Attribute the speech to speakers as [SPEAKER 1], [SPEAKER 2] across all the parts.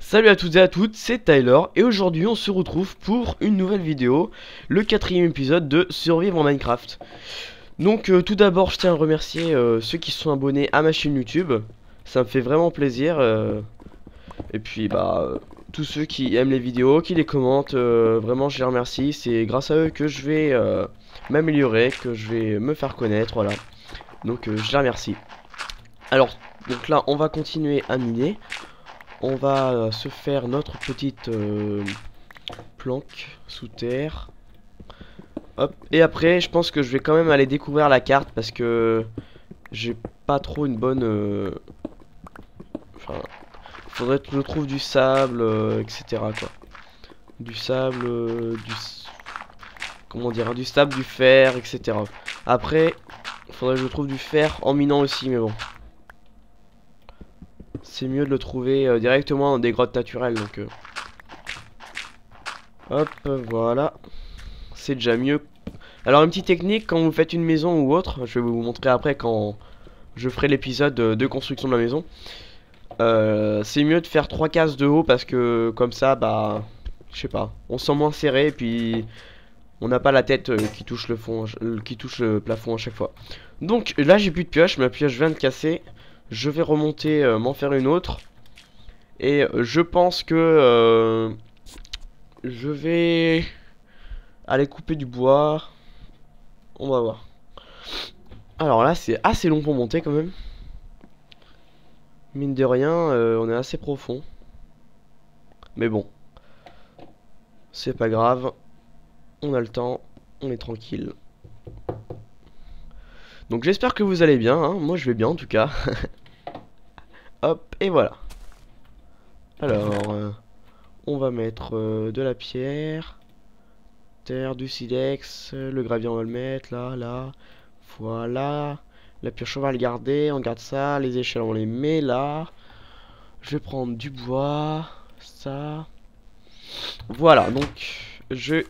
[SPEAKER 1] Salut à toutes et à toutes, c'est Tyler et aujourd'hui on se retrouve pour une nouvelle vidéo, le 4ème épisode de Survivre en Minecraft. Donc tout d'abord je tiens à remercier ceux qui se sont abonnés à ma chaîne YouTube, ça me fait vraiment plaisir. Et puis tous ceux qui aiment les vidéos, qui les commentent, vraiment je les remercie, c'est grâce à eux que je vais m'améliorer, que je vais me faire connaître, voilà. Donc je les remercie. Alors, donc là on va continuer à miner. On va se faire notre petite planque sous terre. Hop. Et après, je pense que je vais quand même aller découvrir la carte parce que j'ai pas trop une bonne. Enfin, faudrait que je trouve du sable, etc. quoi. Du sable, comment dire, du sable, du fer, etc. Après, faudrait que je trouve du fer en minant aussi, mais bon. C'est mieux de le trouver directement dans des grottes naturelles, donc. Hop, voilà. C'est déjà mieux. Alors une petite technique quand vous faites une maison ou autre, je vais vous montrer après quand je ferai l'épisode de construction de la maison. C'est mieux de faire 3 cases de haut parce que comme ça, je sais pas, on se sent moins serré et puis on n'a pas la tête qui touche le fond, qui touche le plafond à chaque fois. Donc là j'ai plus de pioche, ma pioche vient de casser. Je vais remonter, m'en faire une autre. Et je pense que je vais aller couper du bois. On va voir. Alors là, c'est assez long pour monter quand même. Mine de rien, on est assez profond. Mais bon. C'est pas grave. On a le temps. On est tranquille. Donc j'espère que vous allez bien. Hein. Moi je vais bien en tout cas. Hop, et voilà. Alors, on va mettre de la pierre. Terre, du silex. Le gravier on va le mettre là, là. Voilà. La pioche on va le garder, on garde ça. Les échelles on les met là. Je vais prendre du bois. Ça. Voilà, donc je vais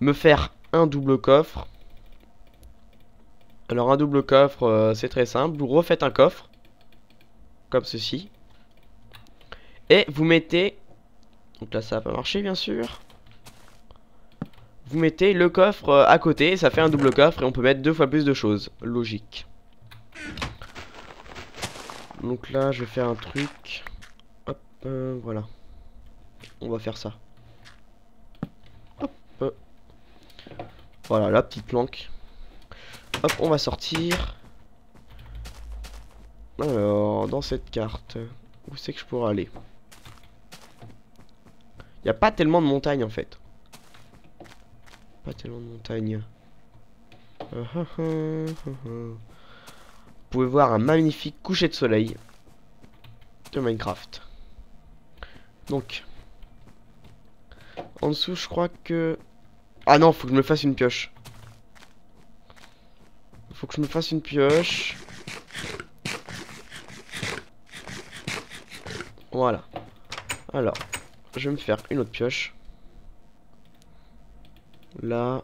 [SPEAKER 1] me faire un double coffre. Alors un double coffre, c'est très simple. Vous refaites un coffre. Comme ceci. Et vous mettez... Donc là ça va pas marcher bien sûr. Vous mettez le coffre à côté, ça fait un double coffre et on peut mettre 2 fois plus de choses. Logique. Donc là, je vais faire un truc. Hop, voilà. On va faire ça. Hop. Voilà, la petite planque. Hop, on va sortir. Alors, dans cette carte, où c'est que je pourrais aller? Il n'y a pas tellement de montagnes en fait. Pas tellement de montagnes. Vous pouvez voir un magnifique coucher de soleil de Minecraft. Donc, en dessous, je crois que... Ah non, faut que je me fasse une pioche. Faut que je me fasse une pioche. Voilà. Alors, je vais me faire une autre pioche. Là,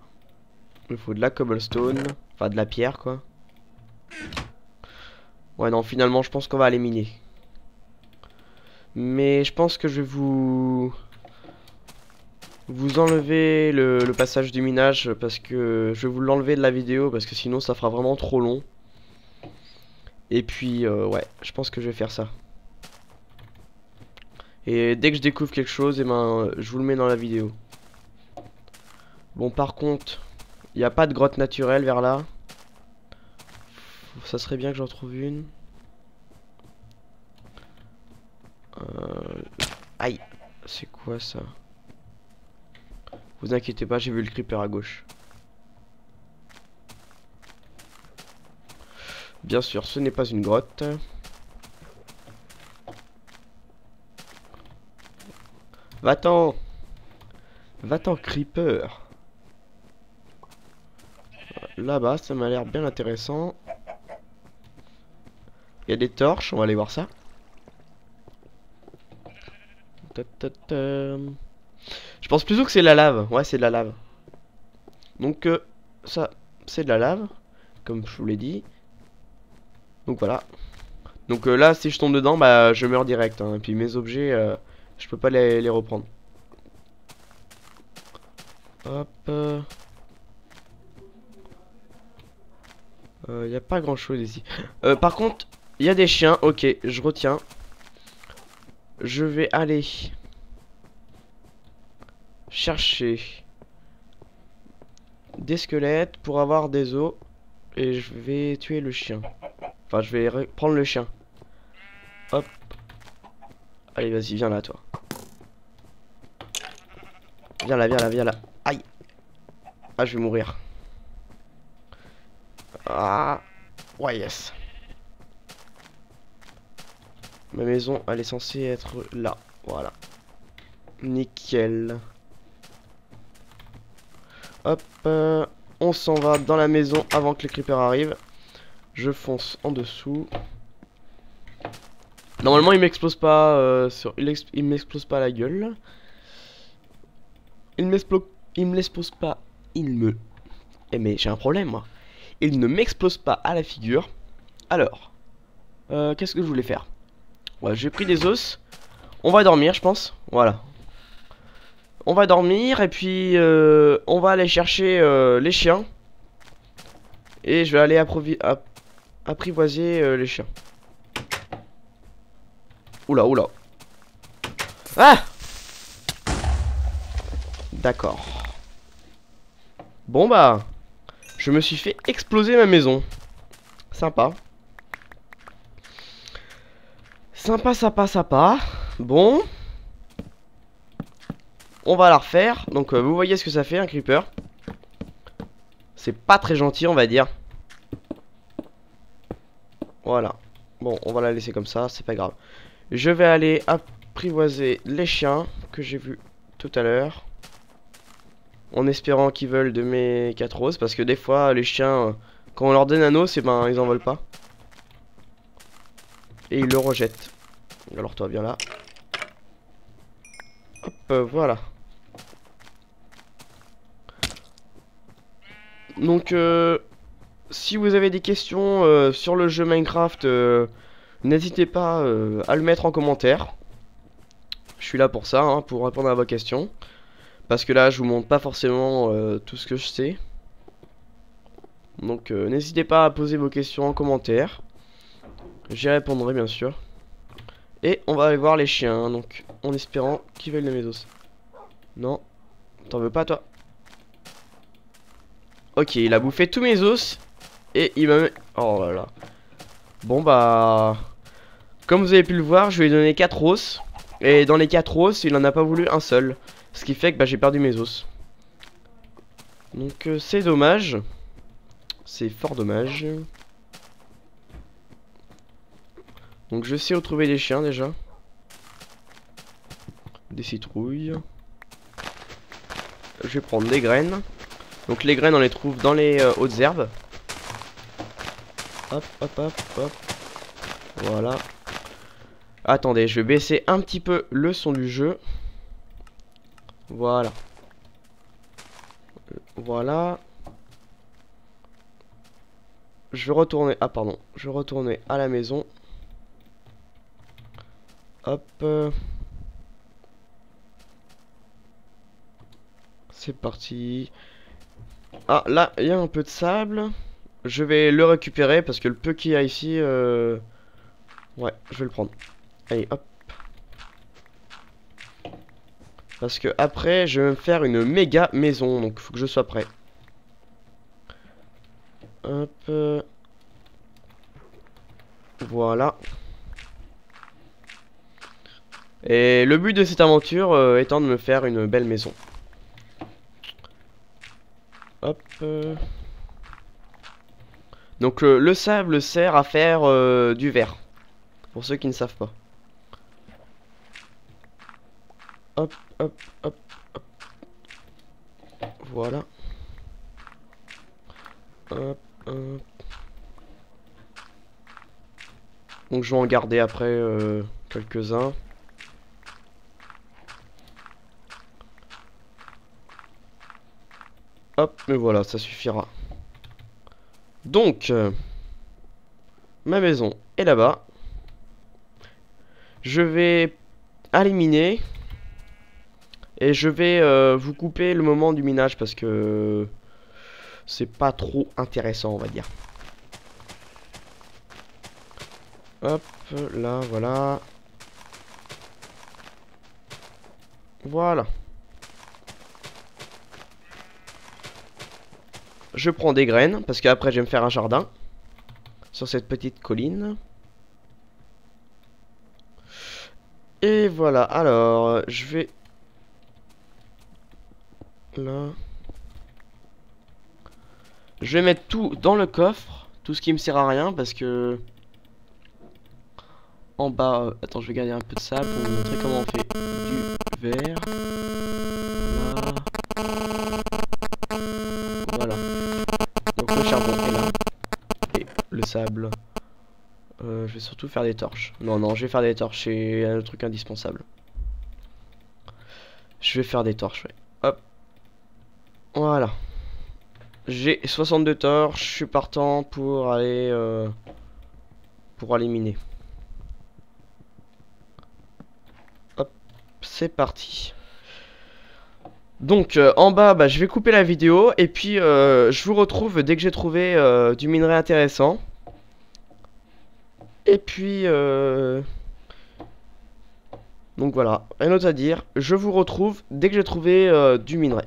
[SPEAKER 1] il me faut de la cobblestone. Enfin, de la pierre, quoi. Ouais, non, finalement, je pense qu'on va aller miner. Mais je pense que je vais vous enlever le passage du minage parce que je vais vous l'enlever de la vidéo parce que sinon ça fera vraiment trop long. Et puis ouais, je pense que je vais faire ça. Et dès que je découvre quelque chose, je vous le mets dans la vidéo. Bon, par contre, il n'y a pas de grotte naturelle vers là. Ça serait bien que j'en trouve une. Aïe, c'est quoi ça? Vous inquiétez pas, j'ai vu le creeper à gauche. Bien sûr, ce n'est pas une grotte. Va-t'en! Va-t'en, creeper! Là-bas, ça m'a l'air bien intéressant. Il y a des torches, on va aller voir ça. Je pense plutôt que c'est de la lave. Ouais, c'est de la lave. Donc, ça, c'est de la lave. Comme je vous l'ai dit. Donc voilà. Donc là, si je tombe dedans, je meurs direct. Hein. Et puis mes objets, Je peux pas les reprendre. Hop. Y a pas grand chose ici. Par contre, il y a des chiens. Ok, je retiens. Je vais aller chercher des squelettes pour avoir des os. Et je vais tuer le chien. Enfin, je vais prendre le chien. Hop. Allez, vas-y, viens là, toi. Viens là, viens là, viens là. Aïe. Ah, je vais mourir. Ah. Ouais, yes. Ma maison, elle est censée être là. Voilà. Nickel. Hop. On s'en va dans la maison avant que les creepers arrivent. Je fonce en dessous. Normalement, il m'explose pas il m'explose pas la gueule. Il me l'explose pas. Il me... Eh mais j'ai un problème, moi. Il ne m'explose pas à la figure. Alors, qu'est-ce que je voulais faire? Ouais, j'ai pris des os. On va dormir, je pense. Voilà. On va dormir et puis on va aller chercher les chiens. Et je vais aller apprivoiser les chiens. Oula, oula. Ah! D'accord. Bon bah, je me suis fait exploser ma maison. Sympa. Sympa, sympa, sympa. Bon. On va la refaire. Donc vous voyez ce que ça fait un creeper. C'est pas très gentil, on va dire. Voilà. Bon, on va la laisser comme ça, c'est pas grave. Je vais aller apprivoiser les chiens que j'ai vus tout à l'heure. En espérant qu'ils veulent de mes 4 os. Parce que des fois, les chiens, quand on leur donne un os, et ben, ils en veulent pas. Et ils le rejettent. Alors toi, viens là. Hop, voilà. Donc, si vous avez des questions sur le jeu Minecraft, n'hésitez pas à le mettre en commentaire. Je suis là pour ça, hein, pour répondre à vos questions. Parce que là, je vous montre pas forcément tout ce que je sais. Donc, n'hésitez pas à poser vos questions en commentaire. J'y répondrai, bien sûr. Et on va aller voir les chiens, hein, donc, en espérant qu'ils veulent de mes os. Non, t'en veux pas, toi? Ok, il a bouffé tous mes os. Et il m'a... Oh là là. Bon bah... Comme vous avez pu le voir, je lui ai donné 4 os. Et dans les 4 os, il en a pas voulu un seul. Ce qui fait que bah, j'ai perdu mes os. Donc c'est dommage. C'est fort dommage. Donc je sais où trouver des chiens déjà. Des citrouilles. Je vais prendre des graines. Donc les graines on les trouve dans les hautes herbes. Hop, hop, hop, hop. Voilà. Attendez, je vais baisser un petit peu le son du jeu. Voilà. Voilà. Je vais retourner... Ah pardon. Je vais retourner à la maison. Hop. C'est parti. Ah là, il y a un peu de sable. Je vais le récupérer parce que le peu qu'il y a ici... Ouais, je vais le prendre. Allez, hop. Parce que après, je vais me faire une méga maison. Donc, il faut que je sois prêt. Hop. Voilà. Et le but de cette aventure étant de me faire une belle maison. Hop. Donc, le sable sert à faire du verre. Pour ceux qui ne savent pas. Hop, hop, hop, hop. Voilà. Hop, hop. Donc je vais en garder après quelques-uns. Hop, mais voilà, ça suffira. Donc, ma maison est là-bas. Je vais aller miner. Et je vais vous couper le moment du minage parce que c'est pas trop intéressant, on va dire. Hop, là, voilà. Voilà. Je prends des graines parce qu'après je vais me faire un jardin sur cette petite colline. Et voilà, alors je vais là. Je vais mettre tout dans le coffre, tout ce qui me sert à rien parce que en bas, attends, je vais garder un peu de sable pour vous montrer comment on fait du verre. Là. Voilà. Donc le charbon est là. Et le sable. Je vais surtout faire des torches. Non, je vais faire des torches, c'est un truc indispensable. Je vais faire des torches, ouais. Hop. Voilà. J'ai 62 torches, je suis partant pour aller miner. Hop, c'est parti. Donc en bas, bah, je vais couper la vidéo et puis je vous retrouve dès que j'ai trouvé du minerai intéressant. Et puis donc voilà, rien d'autre à dire. Je vous retrouve dès que j'ai trouvé du minerai.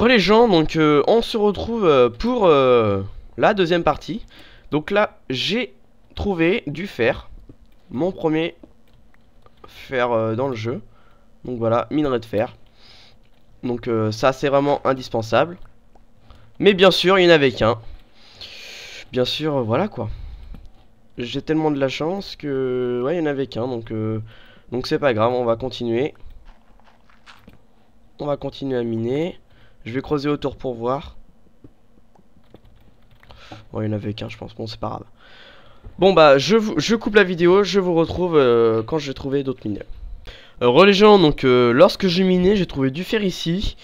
[SPEAKER 1] Les gens, donc on se retrouve pour la deuxième partie. Donc là, j'ai trouvé du fer. Mon premier fer dans le jeu. Donc voilà, minerai de fer. Donc ça, c'est vraiment indispensable. Mais bien sûr, il n'y en avait qu'un. Bien sûr, voilà quoi. J'ai tellement de la chance que... Ouais, il n'y en avait qu'un, donc c'est pas grave, on va continuer. On va continuer à miner. Je vais creuser autour pour voir. Bon, il n'y en avait qu'un, je pense. Bon, c'est pas grave. Bon, bah, je coupe la vidéo. Je vous retrouve quand j'ai trouvé d'autres mineurs. Les gens, donc, lorsque j'ai miné, j'ai trouvé du fer ici.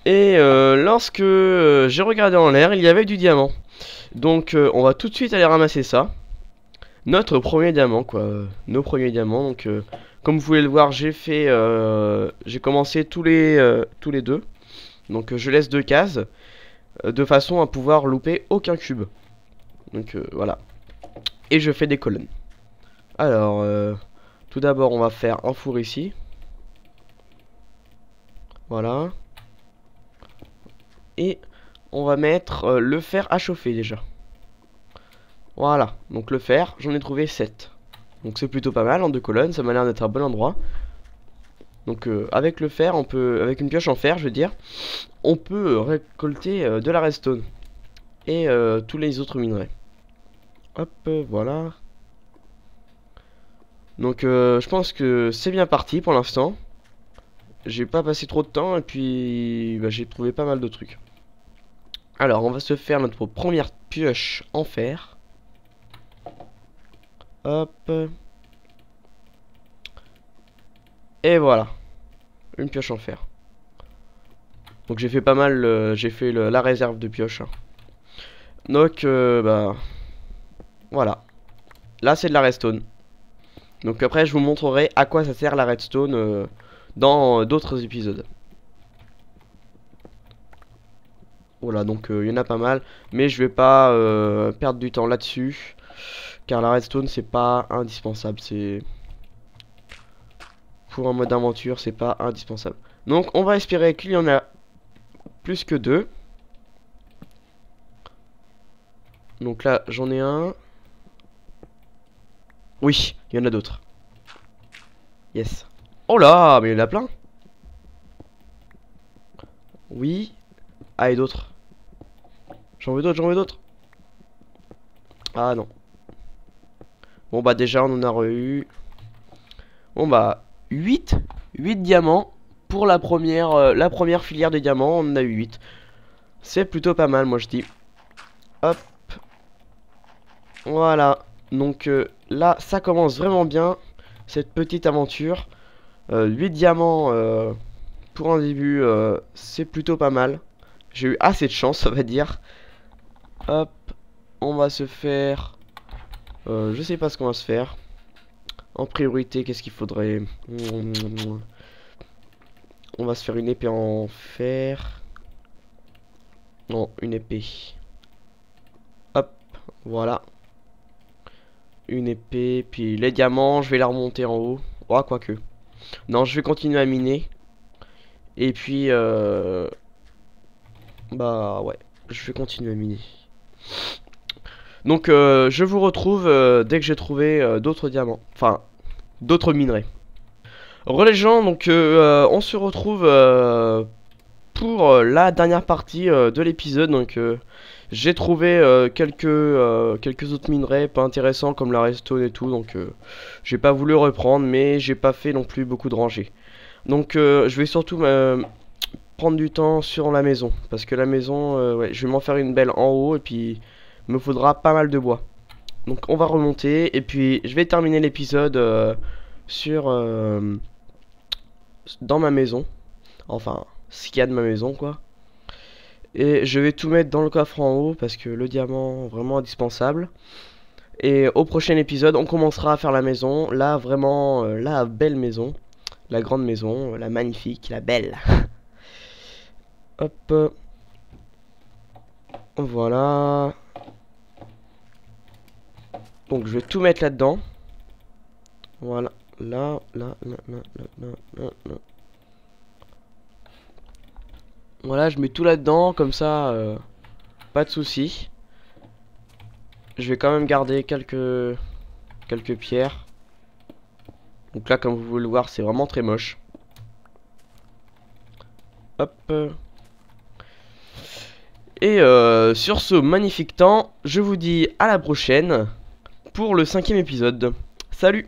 [SPEAKER 1] Et lorsque j'ai regardé en l'air, il y avait du diamant. Donc, on va tout de suite aller ramasser ça. Notre premier diamant, quoi. Nos premiers diamants. Donc, comme vous pouvez le voir, j'ai commencé tous les deux. Donc je laisse 2 cases de façon à pouvoir louper aucun cube. Donc voilà. Et je fais des colonnes. Alors tout d'abord on va faire un four ici. Voilà. Et on va mettre le fer à chauffer déjà. Voilà. Donc le fer, j'en ai trouvé 7. Donc c'est plutôt pas mal en 2 colonnes. Ça m'a l'air d'être un bon endroit. Donc avec le fer, on peut, avec une pioche en fer, je veux dire, on peut récolter de la redstone et tous les autres minerais. Hop, voilà. Donc je pense que c'est bien parti pour l'instant. J'ai pas passé trop de temps et puis bah, j'ai trouvé pas mal de trucs. Alors on va se faire notre première pioche en fer. Hop. Et voilà. Une pioche en fer. Donc j'ai fait pas mal, j'ai fait la réserve de pioche. Hein. Donc bah voilà. Là c'est de la redstone. Donc après je vous montrerai à quoi ça sert la redstone dans d'autres épisodes. Voilà, donc il y en a pas mal, mais je vais pas perdre du temps là-dessus, car la redstone c'est pas indispensable, c'est pour un mode aventure, c'est pas indispensable. Donc on va espérer qu'il y en a plus que 2. Donc là j'en ai un. Oui, il y en a d'autres. Yes. Oh là, mais il y en a plein. Oui. Ah, et d'autres. J'en veux d'autres, j'en veux d'autres. Ah non. Bon bah déjà on en a eu. Bon bah 8 diamants pour la première filière de diamants, on en a eu 8. C'est plutôt pas mal, moi je dis. Hop. Voilà. Donc là ça commence vraiment bien cette petite aventure. 8 diamants pour un début, c'est plutôt pas mal. J'ai eu assez de chance, ça va dire. Hop, on va se faire... je sais pas ce qu'on va se faire. En priorité, qu'est-ce qu'il faudrait? On va se faire une épée en fer. Non, une épée. Hop, voilà. Une épée, puis les diamants, je vais la remonter en haut. Oh, quoique. Non, je vais continuer à miner. Et puis, bah ouais, je vais continuer à miner. Donc, je vous retrouve dès que j'ai trouvé d'autres diamants. Enfin, d'autres minerais. Re les gens, donc on se retrouve pour la dernière partie de l'épisode. Donc j'ai trouvé quelques autres minerais pas intéressants comme la redstone et tout. Donc j'ai pas voulu reprendre, mais j'ai pas fait non plus beaucoup de rangées. Donc je vais surtout prendre du temps sur la maison. Parce que la maison, ouais, je vais m'en faire une belle en haut. Et puis il me faudra pas mal de bois. Donc on va remonter. Et puis je vais terminer l'épisode sur... dans ma maison. Enfin, ce qu'il y a de ma maison, quoi. Et je vais tout mettre dans le coffre en haut parce que le diamant, vraiment indispensable. Et au prochain épisode, on commencera à faire la maison. Là, vraiment, la belle maison. La grande maison, la magnifique, la belle. Hop. Voilà. Donc, je vais tout mettre là-dedans. Voilà. Là. Voilà, je mets tout là-dedans, comme ça, pas de soucis. Je vais quand même garder quelques pierres. Donc là, comme vous pouvez le voir, c'est vraiment très moche. Hop. Et sur ce magnifique temps, je vous dis à la prochaine pour le 5e épisode. Salut!